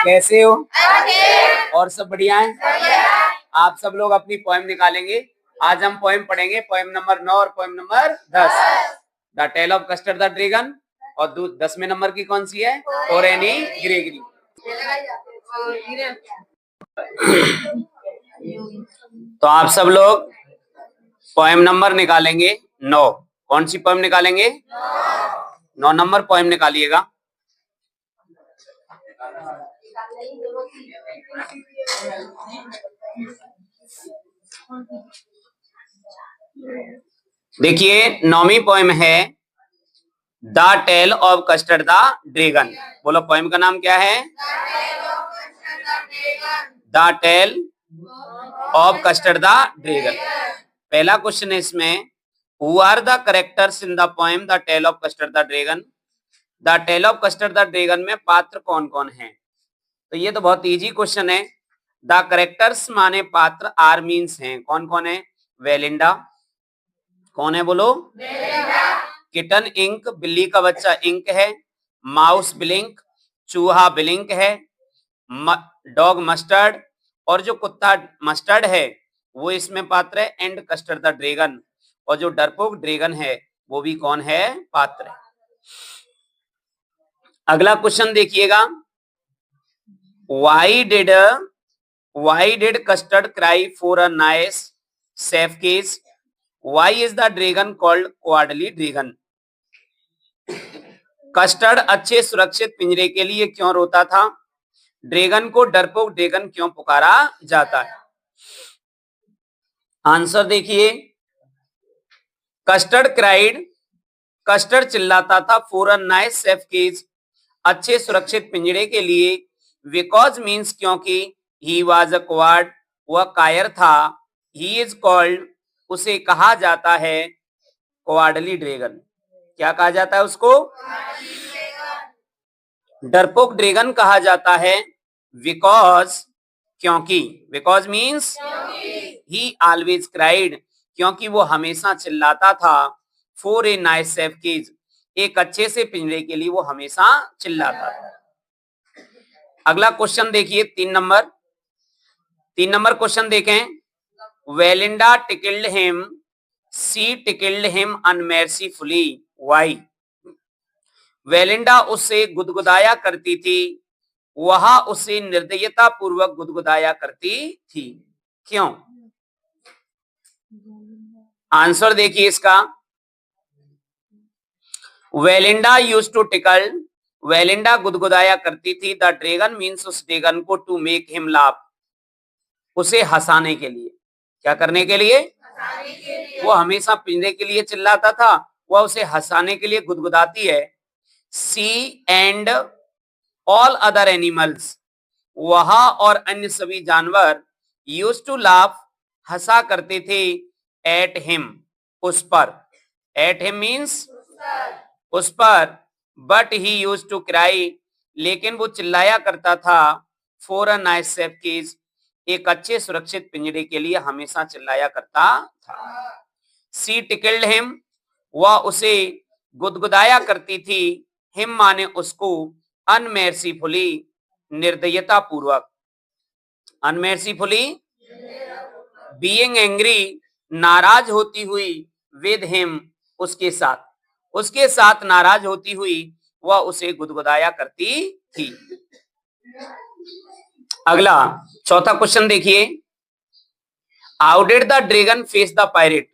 कैसे हो? और सब बढ़िया है? आप सब लोग अपनी पोएम निकालेंगे। आज हम पोएम पढ़ेंगे, पोएम नंबर 9 और poem number 10, the tale of custard the dragon. और 10वें नंबर की कौन सी है? For Anne Gregory. तो आप सब लोग पोएम नंबर निकालेंगे 9। कौन सी पोएम निकालेंगे? 9 नंबर पोएम निकालिएगा। देखिए 9वीं पोएम है the tale of custard the dragon. बोलो पोएम का नाम क्या है? The tale of custard the dragon. पहला क्वेश्चन है इसमें, who are the characters in the poem the tale of custard the dragon. The tale of custard the dragon में पात्र कौन कौन है? तो ये तो बहुत इजी क्वेश्चन है। द कैरेक्टर्स माने पात्र, आर मीन्स हैं, कौन कौन है? वेलिंडा, कौन है बोलो? किटन इंक, बिल्ली का बच्चा इंक है। माउस ब्लिंक, चूहा ब्लिंक है। डॉग मस्टर्ड, और जो कुत्ता मस्टर्ड है वो इसमें पात्र है। एंड कस्टर्ड द ड्रैगन, और जो डरपोक ड्रैगन है वो भी कौन है? पात्र है। अगला क्वेश्चन देखिएगा, why did custard cry for a nice safe cage? Why is the dragon called cowardly dragon? Custard अच्छे सुरक्षित पिंजरे के लिए क्यों रोता था? ड्रैगन को डरपोक ड्रैगन क्यों पुकारा जाता है? आंसर देखिए, कस्टर्ड क्राइड, कस्टर्ड चिल्लाता था, for a nice safe cage, अच्छे सुरक्षित पिंजरे के लिए। बिकॉज मीन्स क्योंकि, ही वॉज अ कॉवर्ड, वह कायर था। ही इज कॉल्ड, उसे कहा जाता है कॉवर्डली ड्रैगन। क्या कहा जाता है उसको? डरपोक ड्रैगन कहा जाता है बिकॉज, क्योंकि, because means he always cried, क्योंकि वो हमेशा चिल्लाता था। For a nice safe cage, एक अच्छे से पिंजरे के लिए वो हमेशा चिल्लाता था। अगला क्वेश्चन देखिए 3 नंबर क्वेश्चन देखें। Belinda tickled him, she tickled him unmercifully, why? Belinda उससे गुदगुदाया करती थी, वह उसे निर्दयता पूर्वक गुदगुदाया करती थी, क्यों? आंसर देखिए इसका, Belinda used to tickle, Belinda गुदगुदाया करती थी। द ड्रैगन मीन्स, उस ड्रैगन को, टू मेक हिम लाफ, उसे हंसाने के लिए। क्या करने के लिए? वो हमेशा पिंजरे के लिए चिल्लाता था, वह उसे हंसाने के लिए गुदगुदाती है। सी एंड ऑल अदर एनिमल्स, वह और अन्य सभी जानवर, यूज्ड टू लाफ, हंसा करते थे। एट हिम, उस पर, एट हिम मीन्स उस पर। But he used to cry, लेकिन वो चिल्लाया करता था। For a nice safe cage, एक अच्छे सुरक्षित पिंजरे के लिए हमेशा चिल्लाया करता था। सी टिकल्ड हिम, वह उसे गुदगुदाया करती थी। हिम माने उसको, अनमेर्सीफुली, निर्दयता पूर्वक। अनमेर्सीफुली, बीइंग एंग्री, नाराज होती हुई। विद हिम, उसके साथ नाराज होती हुई वह उसे गुदगुदाया करती थी। अगला चौथा क्वेश्चन देखिए, how did the dragon face the pirate?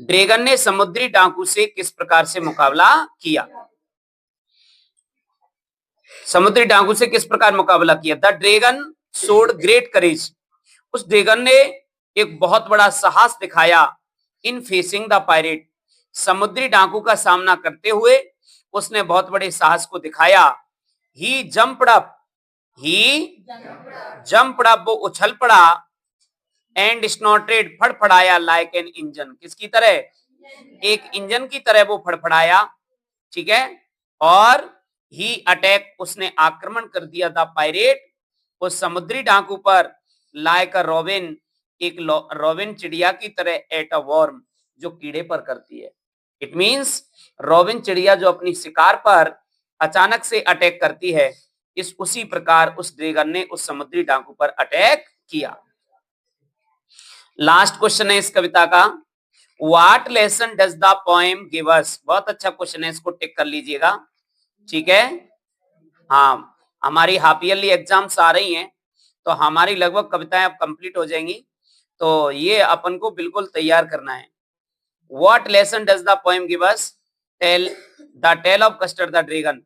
Dragon ने समुद्री डाकू से किस प्रकार से मुकाबला किया? समुद्री डाकू से किस प्रकार मुकाबला किया? The dragon showed great courage, उस ड्रैगन ने एक बहुत बड़ा साहस दिखाया। इन फेसिंग द पायरेट, समुद्री डाकू का सामना करते हुए उसने बहुत बड़े साहस को दिखाया। ही जंप्ड अप, वो उछल पड़ा। एंड स्नॉटेड, फड़फड़ाया। लाइक एन इंजन, किसकी तरह? एक इंजन की तरह वो फड़फड़ाया, ठीक है। और ही अटैक, उसने आक्रमण कर दिया। द पायरेट, उस समुद्री डाकू पर। लाइक अ रॉबिन, एक रॉबिन चिड़िया की तरह। एट अ वर्म, जो कीड़े पर करती है। इट मीन्स रॉबिन चिड़िया जो अपनी शिकार पर अचानक से अटैक करती है, उसी प्रकार उस ड्रैगन ने उस समुद्री डाकू पर अटैक किया। लास्ट क्वेश्चन है इस कविता का, what lesson does the poem give अस। बहुत अच्छा क्वेश्चन है, इसको टिक कर लीजिएगा, ठीक है। हाँ, हमारी हाफ ईयरली एग्जाम्स आ रही हैं, तो हमारी लगभग कविताएं अब कंप्लीट हो जाएंगी, तो ये अपन को बिल्कुल तैयार करना है। What lesson does the poem give us, the tale of custard the dragon.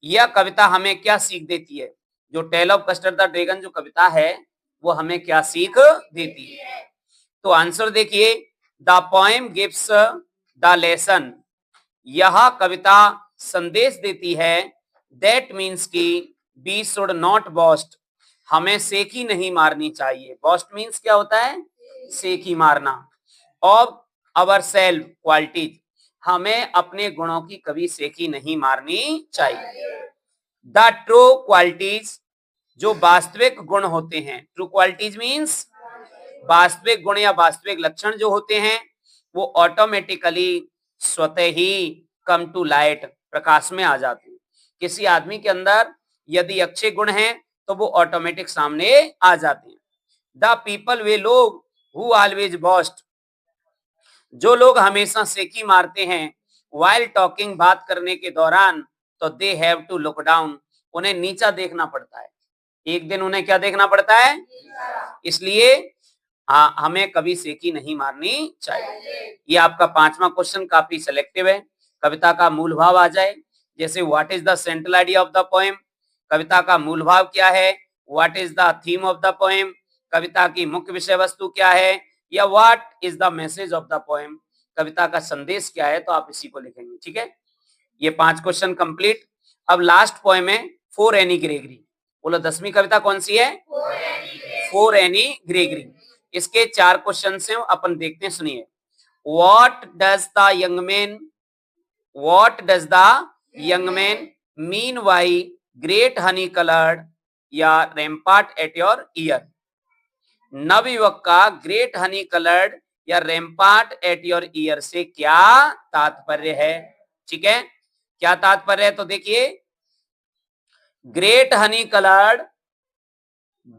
यह कविता हमें क्या सीख देती है? जो tale of custard the dragon जो कविता है वो हमें क्या सीख देती है? तो आंसर देखिए, the poem gives the lesson. यह कविता संदेश देती है, दैट मीन्स की वी शुड नॉट बॉस्ट, हमें सेखी नहीं मारनी चाहिए। बॉस्ट मीन्स क्या होता है? सेखी मारना। ऑफ अवर सेल्फ क्वालिटीज, हमें अपने गुणों की कभी सेखी नहीं मारनी चाहिए। द ट्रू क्वालिटीज, जो वास्तविक गुण होते हैं, ट्रू क्वालिटीज मीन्स वास्तविक गुण या वास्तविक लक्षण जो होते हैं, वो ऑटोमेटिकली स्वतः ही कम टू लाइट, प्रकाश में आ जाते हैं। किसी आदमी के अंदर यदि अच्छे गुण हैं तो वो ऑटोमेटिक सामने आ जाते हैं। द पीपल, वे लोग, हु ऑलवेज बॉस्ट, जो लोग हमेशा सेकी मारते हैं, वाइल टॉकिंग, बात करने के दौरान, तो they have to look down, उन्हें नीचा देखना पड़ता है। एक दिन उन्हें क्या देखना पड़ता है? इसलिए हमें कभी सेकी नहीं मारनी चाहिए। ये आपका 5वां क्वेश्चन काफी सिलेक्टिव है। कविता का मूल भाव आ जाए, जैसे what is the central idea of the poem, कविता का मूल भाव क्या है? What is the theme of the poem, कविता की मुख्य विषय वस्तु क्या है? या what is the message of the poem, कविता का संदेश क्या है? तो आप इसी को लिखेंगे, ठीक है। ये 5 क्वेश्चन कंप्लीट। अब लास्ट पोएम है फॉर एनी ग्रेगरी। बोलो 10वीं कविता कौन सी है? For Anne Gregory. इसके 4 क्वेश्चन से अपन देखते हैं, सुनिए। What does the young man mean by great Honey coloured या रैम्पार्ट एट योर ईयर। नवयुवक का ग्रेट हनी कलर्ड या रैम्पार्ट एट योर ईयर से क्या तात्पर्य है? ठीक है, क्या तात्पर्य है? तो देखिए, ग्रेट हनी कलर्ड,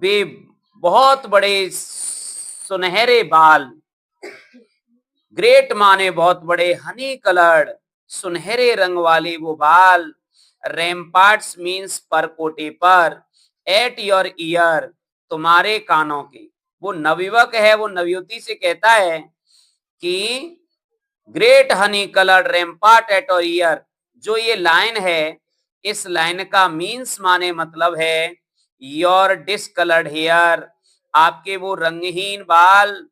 वे बहुत बड़े सुनहरे बाल, ग्रेट माने बहुत बड़े, हनी कलर्ड सुनहरे रंग वाले वो बाल, रैम्पार्ट्स मीन्स परकोटे पर, एट योर ईयर तुम्हारे कानों के। वो नवयुवक है, वो नवयुवती से कहता है कि great Honey coloured rampart at your year, जो ये लाइन है, इस लाइन का मीन्स माने मतलब है योर डिसकलर्ड हेयर, आपके वो रंगहीन बाल,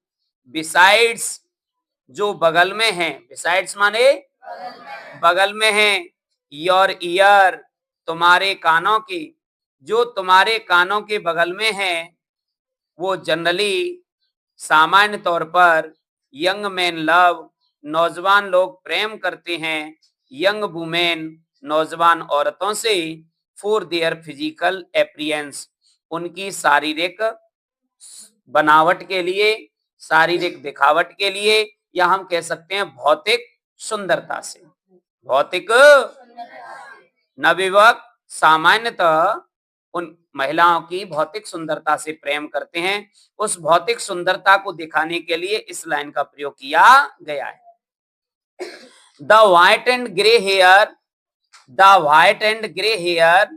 बिसाइड्स, जो बगल में है, बिसाइड्स माने बगल में है, योर ईयर तुम्हारे कानों की, जो तुम्हारे कानों के बगल में है, वो जनरली सामान्य तौर पर यंग मैन लव, नौजवान लोग प्रेम करते हैं, यंग वुमेन नौजवान औरतों से, फॉर देयर फिजिकल अपीयरेंस, उनकी शारीरिक बनावट के लिए, शारीरिक दिखावट के लिए, या हम कह सकते हैं भौतिक सुंदरता से। भौतिक, नवयुवक सामान्यतः उन महिलाओं की भौतिक सुंदरता से प्रेम करते हैं। उस भौतिक सुंदरता को दिखाने के लिए इस लाइन का प्रयोग किया गया है। The white and grey hair, the white and grey hair,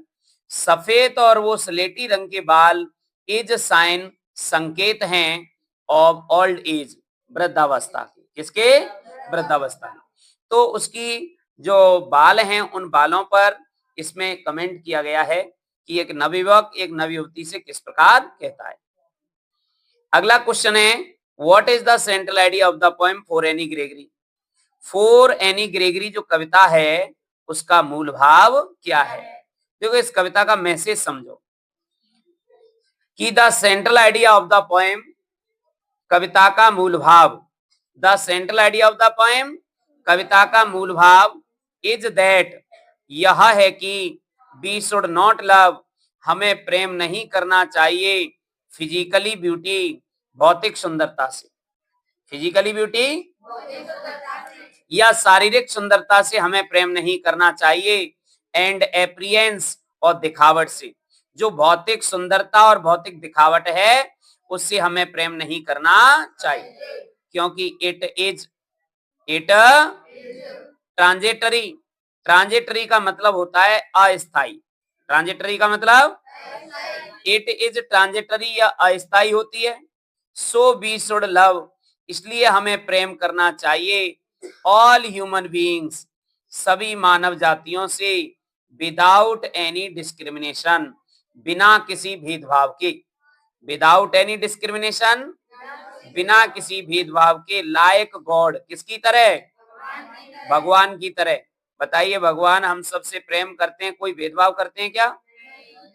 सफेद और वो स्लेटी रंग के बाल, इज साइन, संकेत हैं, ऑफ ओल्ड एज, वृद्धावस्था के। किसके? वृद्धावस्था। तो उसकी जो बाल हैं, उन बालों पर इसमें कमेंट किया गया है कि एक नवयुवक एक नवयुवती से किस प्रकार कहता है। अगला क्वेश्चन है, what is the central idea of the poem for Anne Gregory. For Anne Gregory जो कविता है, उसका मूल भाव क्या है? देखो, इस कविता का मैसेज समझो कि the central idea of the poem, कविता का मूल भाव, the central idea of the poem, कविता का मूल भाव, इज दैट, यह है कि वी शुड नॉट लव, हमें प्रेम नहीं करना चाहिए, फिजिकली ब्यूटी, भौतिक सुंदरता से। फिजिकली ब्यूटी या शारीरिक सुंदरता से हमें प्रेम नहीं करना चाहिए, एंड एप्रियंस, और दिखावट से। जो भौतिक सुंदरता और भौतिक दिखावट है उससे हमें प्रेम नहीं करना चाहिए, क्योंकि इट ट्रांजिटरी। ट्रांजिटरी का मतलब होता है अस्थाई। ट्रांजिटरी का मतलब इट इज ट्रांजिटरी या अस्थाई होती है। सो वी शुड लव, इसलिए हमें प्रेम करना चाहिए ऑल ह्यूमन बीइंग्स, सभी मानव जातियों से, विदाउट एनी डिस्क्रिमिनेशन, बिना किसी भेदभाव के। विदाउट एनी डिस्क्रिमिनेशन, बिना किसी भेदभाव के। लाइक गॉड, किसकी तरह? भगवान की तरह। बताइए, भगवान हम सबसे प्रेम करते हैं, कोई भेदभाव करते हैं क्या?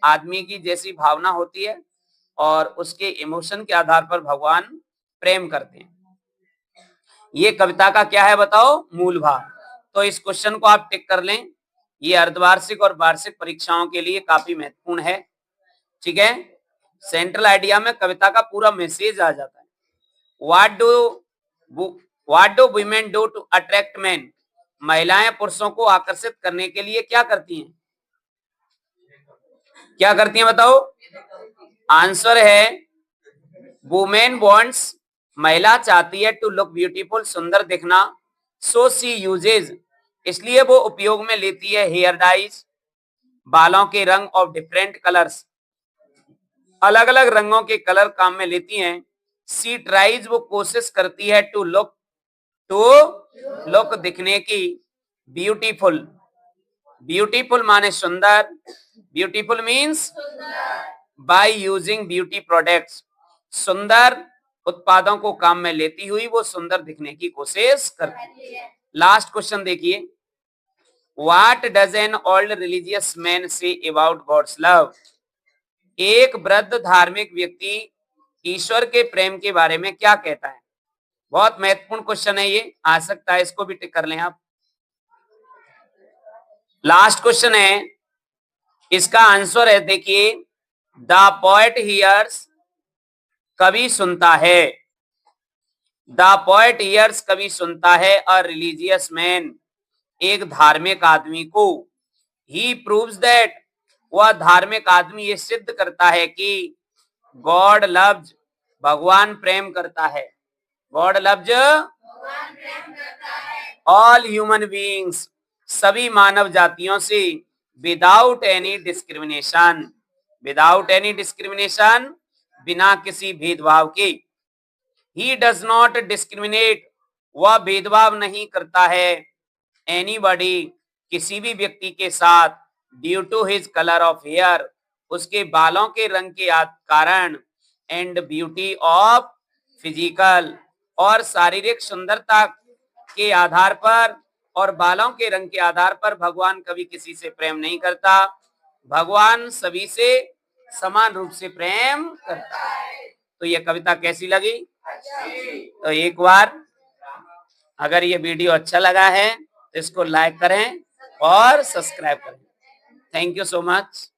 आदमी की जैसी भावना होती है और उसके इमोशन के आधार पर भगवान प्रेम करते हैं। ये कविता का क्या है बताओ? मूल भाव। तो इस क्वेश्चन को आप टिक कर लें, ये अर्धवार्षिक और वार्षिक परीक्षाओं के लिए काफी महत्वपूर्ण है। ठीक है, सेंट्रल आइडिया में कविता का पूरा मैसेज आ जाता है। What do women do to attract man, महिलाएं पुरुषों को आकर्षित करने के लिए क्या करती हैं? क्या करती हैं बताओ? आंसर है वुमेन वांट्स, महिला चाहती है, टू लुक ब्यूटीफुल, सुंदर दिखना। सो शी यूजेज, इसलिए वो उपयोग में लेती है, हेयर डाइज, बालों के रंग ऑफ डिफरेंट कलर्स, अलग अलग रंगों के कलर काम में लेती हैं। सी ट्राइज, वो कोशिश करती है, टू लुक दिखने की, ब्यूटीफुल। ब्यूटीफुल माने सुंदर, beautiful means by using beauty products, सुंदर उत्पादों को काम में लेती हुई वो सुंदर दिखने की कोशिश करती है। लास्ट क्वेश्चन देखिए, what does an old religious man say about God's love, एक वृद्ध धार्मिक व्यक्ति ईश्वर के प्रेम के बारे में क्या कहता है? बहुत महत्वपूर्ण क्वेश्चन है, ये आ सकता है, इसको भी टिक कर लें आप। लास्ट क्वेश्चन है, इसका आंसर है, देखिए, द पोएट हियर्स, कवि सुनता है, द पोएट हियर्स, कवि सुनता है, अ रिलीजियस मैन, एक धार्मिक आदमी को, ही प्रूव्स दैट, वह धार्मिक आदमी ये सिद्ध करता है कि गॉड लव्स, भगवान प्रेम करता है, God loves all human beings, सभी मानव जातियों से, without any discrimination, without any discrimination, बिना किसी भेदभाव के। ही डज नॉट डिस्क्रिमिनेट, वह भेदभाव नहीं करता है, एनीबॉडी, किसी भी व्यक्ति के साथ, due to his colour of hair, उसके बालों के रंग के कारण, एंड ब्यूटी ऑफ फिजिकल, और शारीरिक सुंदरता के आधार पर और बालों के रंग के आधार पर भगवान कभी किसी से प्रेम नहीं करता, भगवान सभी से समान रूप से प्रेम करता है। तो ये कविता कैसी लगी? तो एक बार अगर ये वीडियो अच्छा लगा है तो इसको लाइक करें और सब्सक्राइब करें। Thank you so much.